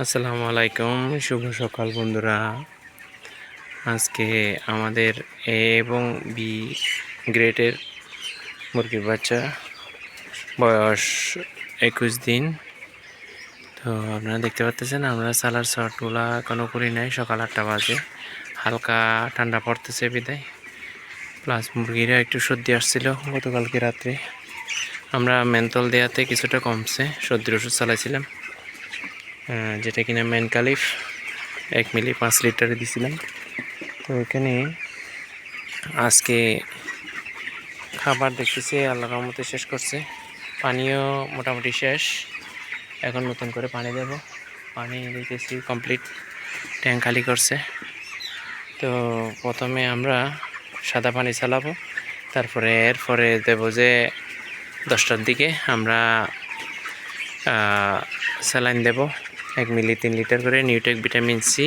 আসসালামু আলাইকুম, শুভ সকাল বন্ধুরা। আজকে আমাদের এ এবং বি গ্রেডের মুরগির বাচ্চা বয়স 21 দিন। তো আপনারা দেখতে পাচ্ছেন আমরা সালার শটগুলা এখনও করি নাই। সকাল 8টা বাজে, হালকা ঠান্ডা পড়তেছে বিদায়। প্লাস মুরগিরা একটু সর্দি আসছিল গতকালকে রাত্রে। আমরা মেন্থল দেওয়াতে কিছুটা কমছে, সর্দির ওষুধ চালাইছিলাম, যেটা কিনা মেনকালিফ 1 মিলি 5 লিটারে দিছিলাম। তো এখানে আজকে খাবার দেখতেছি আল্লাহর রহমতে শেষ করছে, পানিও মোটামুটি শেষ। এখন নতুন করে পানি দেব, পানি দেখতেছি কমপ্লিট, ট্যাঙ্ক খালি করছে। তো প্রথমে আমরা সাদা পানি চালাবো, তারপরে এরপরে দেব যে 10টার দিকে আমরা স্যালাইন দেব 1 মিলি 3 লিটার করে, নিউটেক ভিটামিন সি,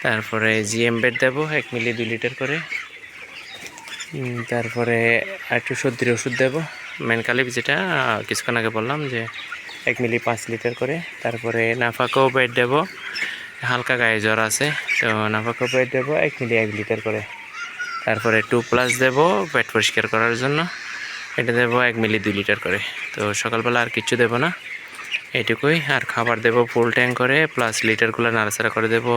তারপরে জিএম বেড দেবো 1 মিলি 2 লিটার করে, তারপরে একটু সর্দির ওষুধ দেবো মেনকালিফ, যেটা কিছুক্ষণ আগে বললাম যে 1 মিলি 5 লিটার করে। তারপরে নাফাকো বেড দেবো, হালকা গায়ে জ্বর আছে তো নাফাকো বেড দেবো 1 মিলি 1 লিটার করে। তারপরে 2+ দেবো পেট পরিষ্কার করার জন্য, এটা দেবো 1 মিলি 2 লিটার করে। তো সকালবেলা আর কিছু দেবো না, এইটুকুই। আর খাবার দেবো ফুল ট্যাঙ্ক করে, প্লাস লিটারগুলো নাড়াচাড়া করে দেবো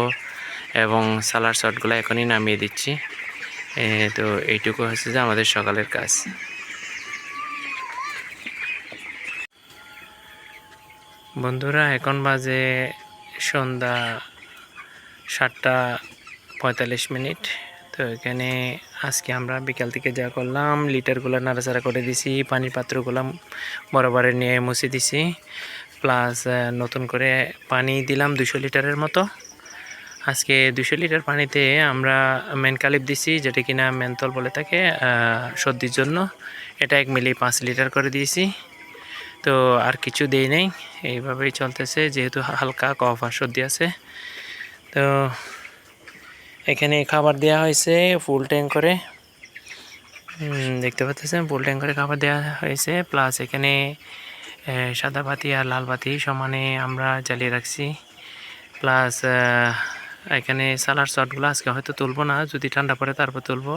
এবং সালার শটগুলো এখনই নামিয়ে দিচ্ছি। তো এইটুকু হচ্ছে যে আমাদের সকালের কাজ। বন্ধুরা এখন বাজে সন্ধ্যা 7:45। তো এখানে আজকে আমরা বিকাল থেকে যা করলাম, লিটারগুলো নাড়াচাড়া করে দিছি, পানির পাত্রগুলো বরাবর নিয়ে মুছে দিছি, প্লাস নতুন করে পানি দিলাম 200 লিটারের মতো। আজকে 200 লিটার পানিতে আমরা মেনকালিফ দিছি, যেটা কিনা মেন্থল বলে থাকে সর্দির জন্য, এটা 1 মিলি 5 লিটার করে দিয়েছি। তো আর কিছু দেই নাই, এইভাবেই চলতেছে, যেহেতু হালকা কফ আর সর্দি আছে। তো এখানে খাবার দেওয়া হয়েছে ফুল ট্যাঙ্ক করে, দেখতে পাচ্ছেন ফুল ট্যাঙ্ক করে খাবার দেওয়া হয়েছে। প্লাস এখানে সাদা বাতি আর লাল বাতি সমানে আমরা জ্বালিয়ে রাখছি। প্লাস এখানে সালার শটগুলো আজকে হয়তো তুলবো না, যদি ঠান্ডা পড়ে তারপর তুলবো,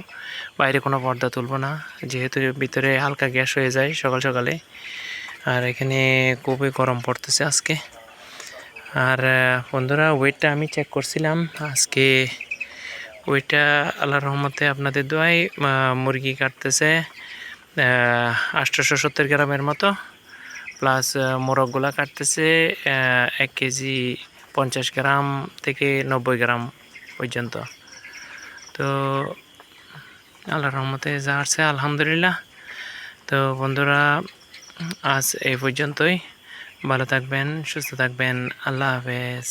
বাইরে কোনো পর্দা তুলবো না, যেহেতু ভিতরে হালকা গ্যাস হয়ে যায় সকাল সকালে। আর এখানে খুবই গরম পড়তেছে আজকে। আর বন্ধুরা ওয়েটটা আমি চেক করছিলাম আজকে, ওইটা আল্লাহর রহমতে আপনাদের দোয়ায় মুরগি কাটতেছে 870 গ্রামের মতো, প্লাস মোরগগুলা কাটতেছে 1 কেজি 50 গ্রাম থেকে 90 গ্রাম পর্যন্ত। তো আল্লাহর রহমতে যা আসছে আলহামদুলিল্লাহ। তো বন্ধুরা আজ এই পর্যন্তই, ভালো থাকবেন, সুস্থ থাকবেন, আল্লাহ হাফেজ।